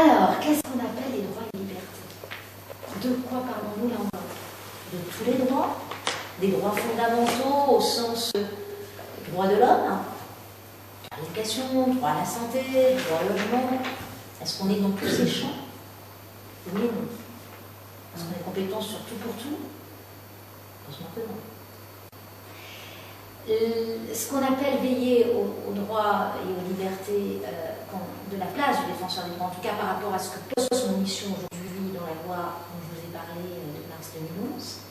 Alors, qu'est-ce qu'on appelle les droits et libertés? De quoi parlons-nous là encore? De tous les droits, des droits fondamentaux au sens du droit de l'homme, à l'éducation, droit à la santé, droit au logement. Est-ce qu'on est dans tous ces champs? Oui et non. Est-ce qu'on est compétent sur tout pour tout? Heureusement que non. Ce qu'on appelle veiller aux droits et aux libertés de la place du défenseur des droits, en tout cas par rapport à ce que pose son mission aujourd'hui dans la loi dont je vous ai parlé de mars 2011,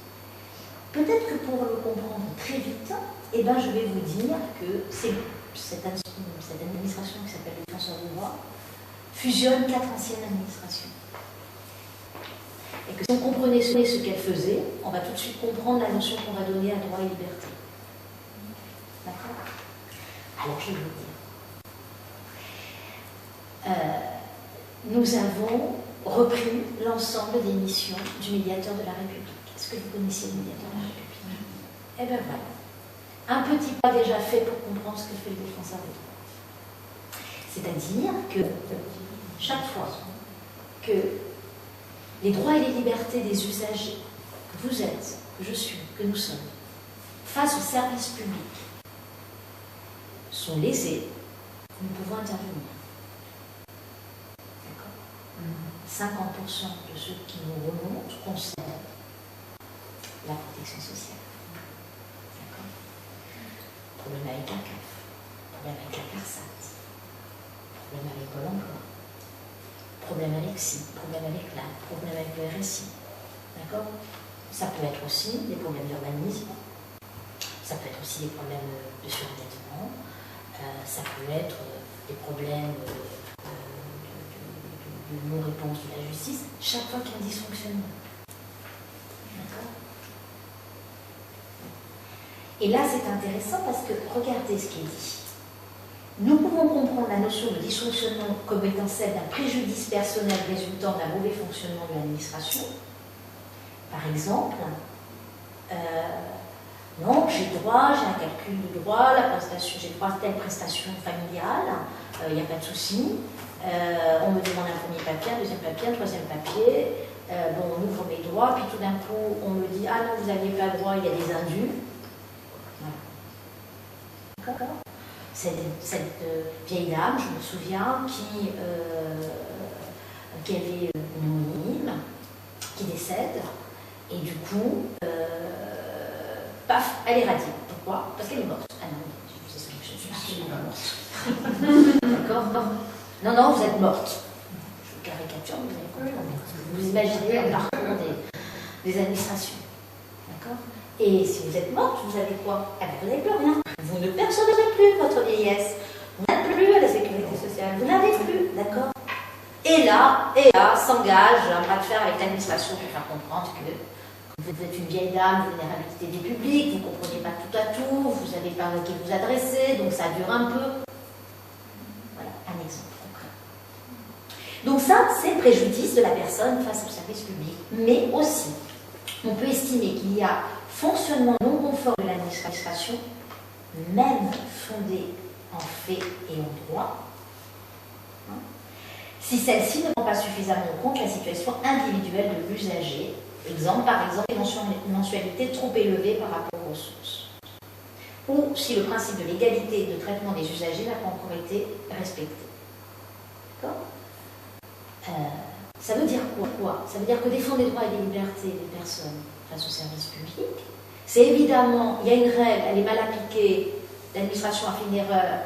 peut-être que pour le comprendre très vite, eh ben, je vais vous dire que cette administration qui s'appelle le défenseur des droits fusionne 4 anciennes administrations. Et que si on comprenait ce qu'elle faisait, on va tout de suite comprendre la notion qu'on va donner à droit et liberté. D'accord? Alors, je vais vous dire. Nous avons repris l'ensemble des missions du médiateur de la République. Est-ce que vous connaissiez le médiateur de la République? Eh bien voilà. Un petit pas déjà fait pour comprendre ce que fait le défenseur des droits. C'est-à-dire que chaque fois que les droits et les libertés des usagers, que vous êtes, que je suis, que nous sommes, face au service public, sont lésés, nous pouvons intervenir. D'accord? 50% de ceux qui nous remontent concernent la protection sociale. D'accord? Problème avec la CAF, problème avec la CARSAT, problème avec Pôle emploi, problème avec SI, problème avec l'AD, problème avec le RSI. D'accord? Ça peut être aussi des problèmes d'urbanisme, ça peut être aussi des problèmes de surendettement, ça peut être des problèmes de non-réponse de la justice, chaque fois qu'il y a un dysfonctionnement. D'accord? Et là, c'est intéressant parce que regardez ce qui est dit. Nous pouvons comprendre la notion de dysfonctionnement comme étant celle d'un préjudice personnel résultant d'un mauvais fonctionnement de l'administration. Par exemple, non, j'ai droit, j'ai un calcul de droit, j'ai droit à telle prestation familiale, il n'y a pas de souci. On me demande un premier papier, un deuxième papier, un troisième papier. Bon, on ouvre mes droits, puis tout d'un coup, on me dit ah non, vous n'aviez pas droit, il y a des indus. Voilà. D'accord? Cette vieille dame, je me souviens, qui avait une mime, qui décède, et du coup, paf, elle est radiée. Pourquoi? Parce qu'elle est morte. Ah non, je suis absolument morte. D'accord? Non, non, vous êtes morte. Je caricature, vous avez compris. Vous imaginez le parcours des administrations. D'accord? Et si vous êtes morte, vous avez quoi? Eh bien, vous n'avez plus rien. Vous ne percevez plus votre vieillesse. Vous n'êtes plus à la sécurité sociale. Vous n'avez plus. D'accord? Et là, s'engage un bras de fer avec l'administration pour faire comprendre que vous êtes une vieille dame, vous vulnérabilité du public, vous ne comprenez pas tout à tout, vous savez pas à qui vous adresser, donc ça dure un peu. Voilà, un exemple concret. Donc ça, c'est le préjudice de la personne face au service public. Mais aussi, on peut estimer qu'il y a fonctionnement non conforme de l'administration, même fondé en fait et en droit, si celle-ci ne prend pas suffisamment en compte la situation individuelle de l'usager. Exemple, par exemple, une mensualité trop élevée par rapport aux ressources. Ou si le principe de l'égalité de traitement des usagers n'a pas encore été respecté. D'accord? Ça veut dire quoi? Ça veut dire que défendre les droits et les libertés des personnes face au service public, c'est évidemment, il y a une règle, elle est mal appliquée, l'administration a fait une erreur,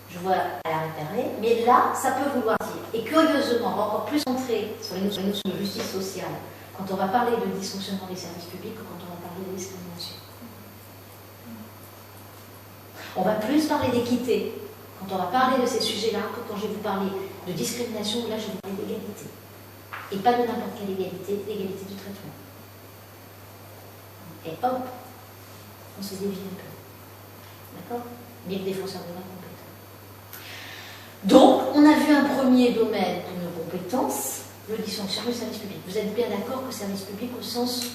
je vois à la réparer, mais là, ça peut vouloir dire, et curieusement, on va encore plus entrer sur les notions de justice sociale, quand on va parler de dysfonctionnement des services publics que quand on va parler de discrimination. On va plus parler d'équité quand on va parler de ces sujets-là que quand je vais vous parler de discrimination, où là je vais parler d'égalité. Et pas de n'importe quelle égalité, l'égalité du traitement. Et hop, on se dévie un peu. D'accord? Mais le défenseur de la compétence. Donc, on a vu un premier domaine de nos compétences, le dysfonctionnement du service public. Vous êtes bien d'accord que le service public au sens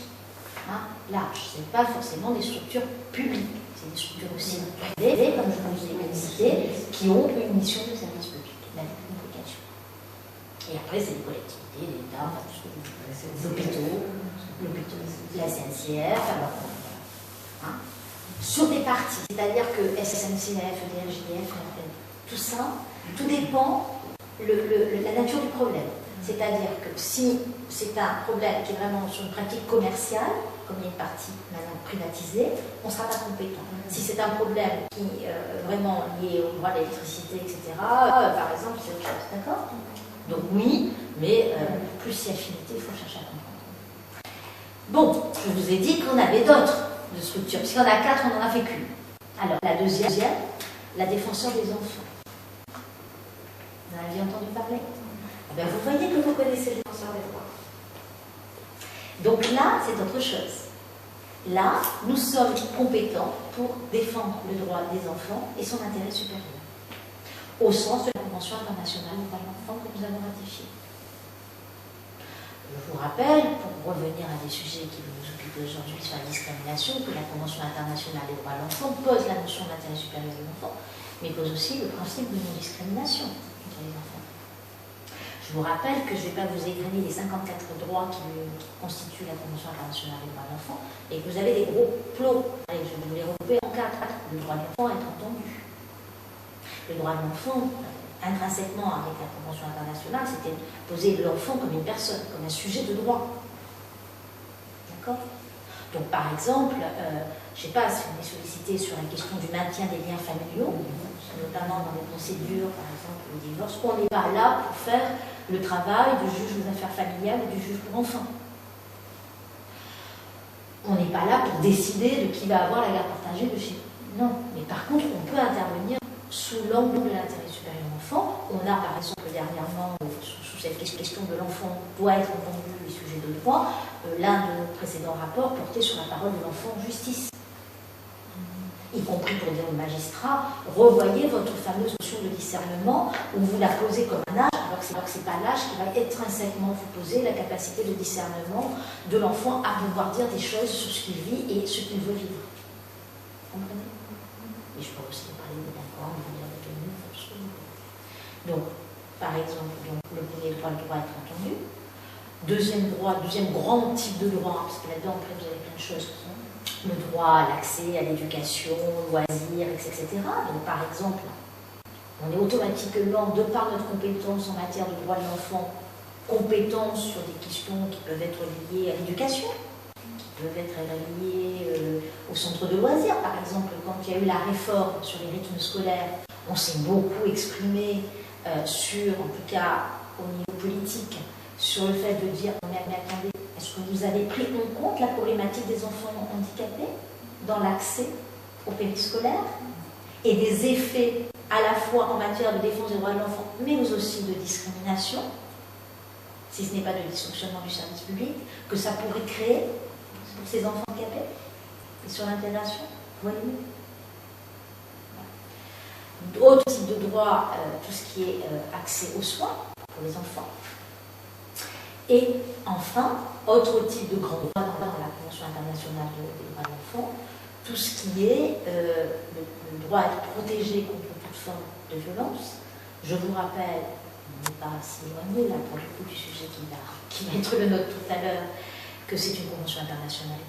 large, ce n'est pas forcément des structures publiques, c'est des structures aussi privées, comme je vous ai cité, qui ont une mission de service public, la communication. Et après, c'est les collectivités, l'État, enfin, l'hôpital, la SNCF, alors, hein, sur des parties, c'est-à-dire que SNCF, EDF, tout ça, tout dépend de la nature du problème. C'est-à-dire que si c'est un problème qui est vraiment sur une pratique commerciale, comme il y a une partie maintenant privatisée, on ne sera pas compétent. Si c'est un problème qui est vraiment lié au droit de l'électricité, etc., par exemple, c'est autre chose, d'accord? Donc oui, mais plus si affinité, il faut chercher à comprendre. Bon, je vous ai dit qu'on avait d'autres de structures, puisqu'il y en a 4, on n'en a fait qu'une. Alors, la deuxième, la défenseur des enfants. Vous en avez entendu parler? Ben, vous voyez que vous connaissez le défenseur des droits. Donc là, c'est autre chose. Là, nous sommes compétents pour défendre le droit des enfants et son intérêt supérieur, au sens de la Convention internationale des droits de l'enfant que nous avons ratifiée. Je vous rappelle, pour revenir à des sujets qui nous occupent aujourd'hui sur la discrimination, que la Convention internationale des droits de l'enfant pose la notion d'intérêt supérieur de l'enfant, mais pose aussi le principe de non-discrimination entre les enfants. Je vous rappelle que je ne vais pas vous égrener les 54 droits qui constituent la Convention internationale des droits de l'enfant, et que vous avez des gros plots. Allez, je vais vous les regrouper en 4. Le droit de l'enfant est entendu. Le droit de l'enfant, intrinsèquement avec la Convention internationale, c'était poser l'enfant comme une personne, comme un sujet de droit. D'accord? Donc par exemple, je ne sais pas si on est sollicité sur la question du maintien des liens familiaux, notamment dans les procédures, par exemple, le divorce, on n'est pas là pour faire le travail du juge aux affaires familiales ou du juge pour enfants. On n'est pas là pour décider de qui va avoir la garde partagée de chez nous. Non, mais par contre, on peut intervenir sous l'angle de l'intérêt supérieur de l'enfant. On a, par exemple, dernièrement, sous cette question de l'enfant doit être entendu les sujets de droit, l'un de nos précédents rapports portait sur la parole de l'enfant en justice. Y compris pour dire aux magistrats, revoyez votre fameuse notion de discernement, où vous la posez comme un âge, alors que ce n'est pas l'âge qui va intrinsèquement vous poser la capacité de discernement de l'enfant à pouvoir dire des choses sur ce qu'il vit et ce qu'il veut vivre. Vous comprenez? Et je peux aussi vous parler des d'accord, vous dire des tenues, absolument. Donc, par exemple, le premier droit, le droit à être entendu. Deuxième grand type de droit, parce que là-dedans, après, vous avez plein de choses. Le droit à l'accès à l'éducation, loisirs, etc. Donc, par exemple, on est automatiquement, de par notre compétence en matière de droit de l'enfant, compétent sur des questions qui peuvent être liées à l'éducation, qui peuvent être liées au centre de loisirs. Par exemple, quand il y a eu la réforme sur les rythmes scolaires, on s'est beaucoup exprimé sur, en tout cas au niveau politique, sur le fait de dire, mais attendez, est-ce que vous avez pris en compte la problématique des enfants handicapés dans l'accès au périscolaire et des effets à la fois en matière de défense des droits de l'enfant, mais aussi de discrimination, si ce n'est pas de dysfonctionnement du service public, que ça pourrait créer pour ces enfants handicapés et sur l'intégration? Voyez-vous? Autre type de droit, tout ce qui est accès aux soins pour les enfants. Et enfin, autre type de grand droit dans la Convention internationale des droits de l'enfant, tout ce qui est le droit à être protégé contre toute forme de violence. Je vous rappelle, on n'est pas si éloigné là pour le coup du sujet qui va être le nôtre tout à l'heure, que c'est une convention internationale,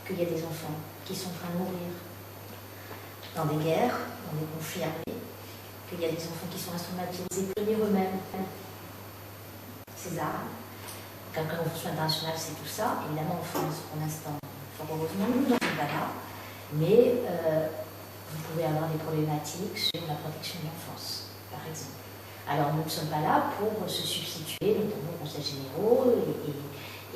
qu'il y a des enfants qui sont en train de mourir dans des guerres, dans des conflits armés, qu'il y a des enfants qui sont instrumentalisés pour venir eux-mêmes. Ces armes. Quand la Convention internationale, c'est tout ça. Évidemment, en France, pour l'instant, fort heureusement, nous n'en sommes pas là. Mais vous pouvez avoir des problématiques sur la protection de l'enfance, par exemple. Alors, nous ne sommes pas là pour se substituer, notamment aux conseils généraux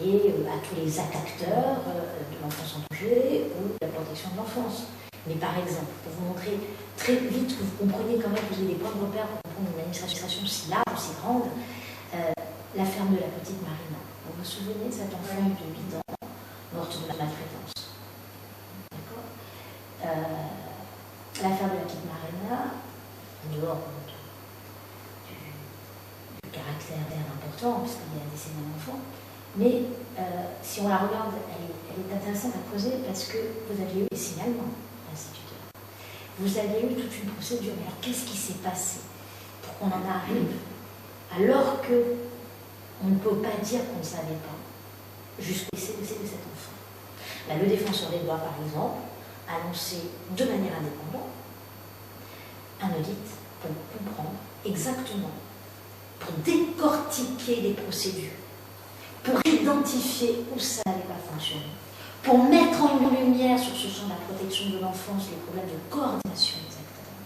et à tous les acteurs de l'enfance en danger ou de la protection de l'enfance. Mais par exemple, pour vous montrer très vite que vous compreniez quand même que vous avez des points de repère pour comprendre une administration si large, si grande, la ferme de la petite Marina. Vous vous souvenez de cette enfant de 8 ans morte de maltraitance? D'accord. La ferme de la petite Marina, en dehors du caractère important, puisqu'il y a un décès d'un enfant, mais si on la regarde, elle est intéressante à creuser parce que vous aviez eu des signalements à l'instituteur. Vous aviez eu toute une procédure. Mais alors, qu'est-ce qui s'est passé pour qu'on en arrive alors qu'on ne peut pas dire qu'on ne savait pas, jusqu'au décès de cet enfant. Le défenseur des droits, par exemple, a lancé de manière indépendante un audit pour comprendre exactement, pour décortiquer les procédures, pour identifier où ça n'allait pas fonctionner, pour mettre en lumière sur ce champ de la protection de l'enfance les problèmes de coordination exactement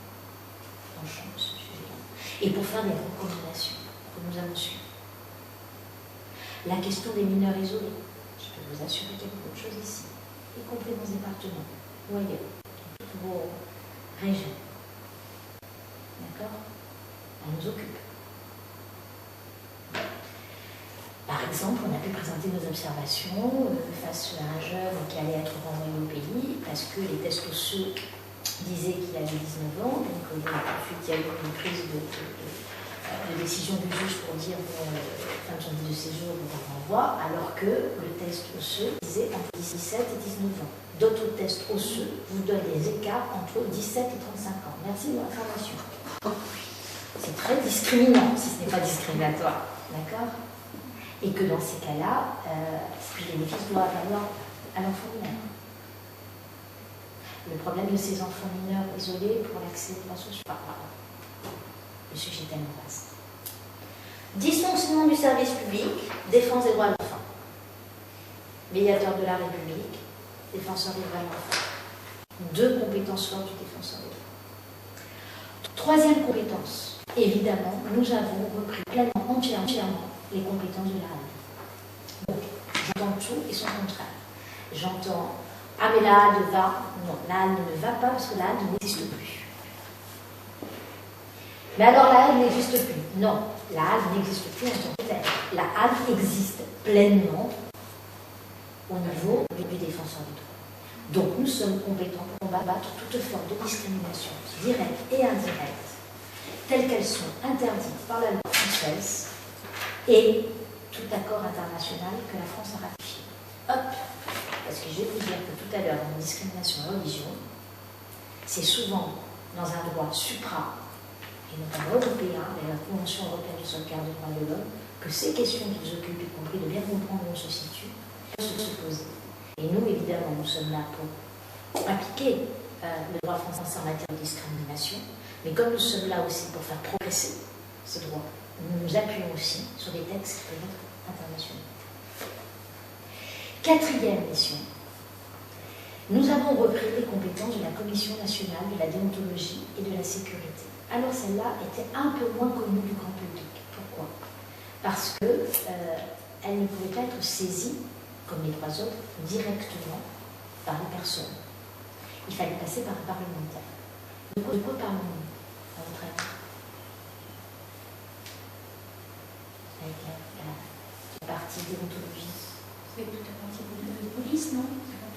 dans le champ de ce sujet-là, et pour faire des recommandations que nous avons suivies. La question des mineurs isolés, je peux vous assurer qu'il y a beaucoup de choses ici, y compris dans ce département, ou ailleurs, dans toutes vos régions. D'accord? Elle nous occupe. Par exemple, on a pu présenter nos observations face à un jeune qui allait être renvoyé au pays parce que les tests osseux disaient qu'il avait 19 ans, donc ensuite il y a eu une prise de décision du juge pour dire fin de son titre de séjour, on renvoie, alors que le test osseux disait entre 17 et 19 ans. D'autres tests osseux vous donnent des écarts entre 17 et 35 ans. Merci de l'information. C'est très discriminant, si ce n'est pas discriminatoire. D'accord? Et que dans ces cas-là, ce bénéfice doit avoir à l'enfant mineur. Le problème de ces enfants mineurs isolés pour l'accès aux droits sociaux. Le sujet est tellement vaste. Dysfonctionnement du service public, défense des droits de l'enfant. Médiateur de la République, défenseur des droits de l'enfant. Deux compétences fortes du défenseur des droits. Troisième compétence, évidemment, nous avons repris pleinement, entièrement, les compétences de la HALD. Donc, j'entends tout et son contraire. J'entends, ah mais la HALD va, non, la HALD ne va pas parce que la HALD n'existe plus. Mais alors la HALD n'existe plus. Non, la HALD n'existe plus en tant que telle. La HALD existe pleinement au niveau du défenseur des droits. Donc nous sommes compétents pour combattre toute forme de discrimination, directe et indirecte, telles qu'elles sont interdites par la loi française et tout accord international que la France a ratifié. Hop, parce que je vais vous dire que tout à l'heure, dans la discrimination et religion, c'est souvent dans un droit supra, et notamment européen, et la Convention européenne de sauvegarde des droits de l'homme, que ces questions qui nous occupent, y compris de bien comprendre où on se situe, peuvent se poser. Et nous, évidemment, nous sommes là pour appliquer le droit français en matière de discrimination, mais comme nous sommes là aussi pour faire progresser ce droit, nous nous appuyons aussi sur des textes qui peuvent être internationaux. Quatrième mission, nous avons repris les compétences de la Commission nationale de la déontologie et de la sécurité. Alors celle-là était un peu moins connue du grand public. Pourquoi? Parce qu'elle ne pouvait pas être saisie, comme les trois autres, directement par les personnes. Il fallait passer par un parlementaire. De quoi parlons-nous, à votre avis? Avec la partie déontologie. C'est toute la partie de police, non?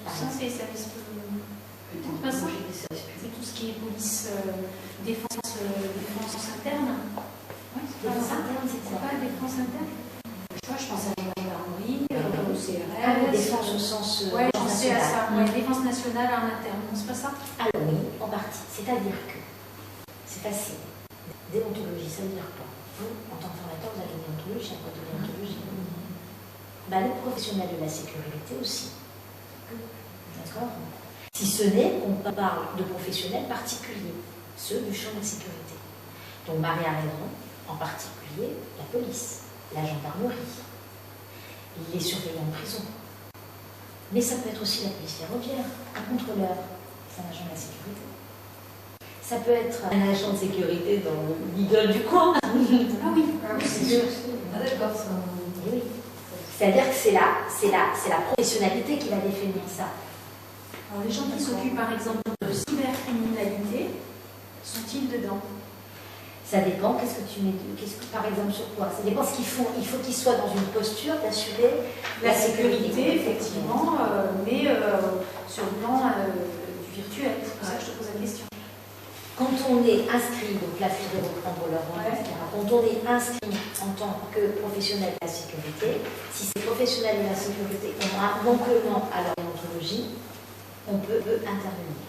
Ça, c'est les services publics. Pas ça? C'est tout ce qui est police, défense interne. Oui, défense interne, c'est pas la défense interne? Je pense à la gendarmerie, au CRS. Ah, la défense au sens. Oui, je pensais à ça. Ouais, défense nationale en interne, non, c'est pas ça? Alors oui, en partie. C'est-à-dire que c'est facile. Déontologie, ça veut dire quoi? Vous, en tant que formateur, vous avez une déontologie, un code de déontologie. Les professionnels de la sécurité aussi. D'accord? Si ce n'est qu'on parle de professionnels particuliers, ceux du champ de la sécurité. Donc Marie a raison, en particulier la police, la gendarmerie, les surveillants de prison. Mais ça peut être aussi la police ferroviaire, un contrôleur, c'est un agent de la sécurité. Ça peut être un agent de sécurité dans l'idole du coin. Ah oui, c'est sûr. Ah d'accord, ça. Oui. C'est-à-dire que c'est la professionnalité qui va définir ça. Alors les gens qui s'occupent par exemple de cybercriminalité, sont-ils dedans? Ça dépend, par exemple sur quoi? Ça dépend ce qu'ils font. Il faut qu'ils soient dans une posture d'assurer la sécurité, effectivement, mais sur le plan du virtuel. C'est pour ça que je te pose la question. Quand on est inscrit, donc là je vais reprendre leur nom, etc. Quand on est inscrit en tant que professionnel de la sécurité, si ces professionnels de la sécurité ont un manquement à leur déontologie, on peut intervenir.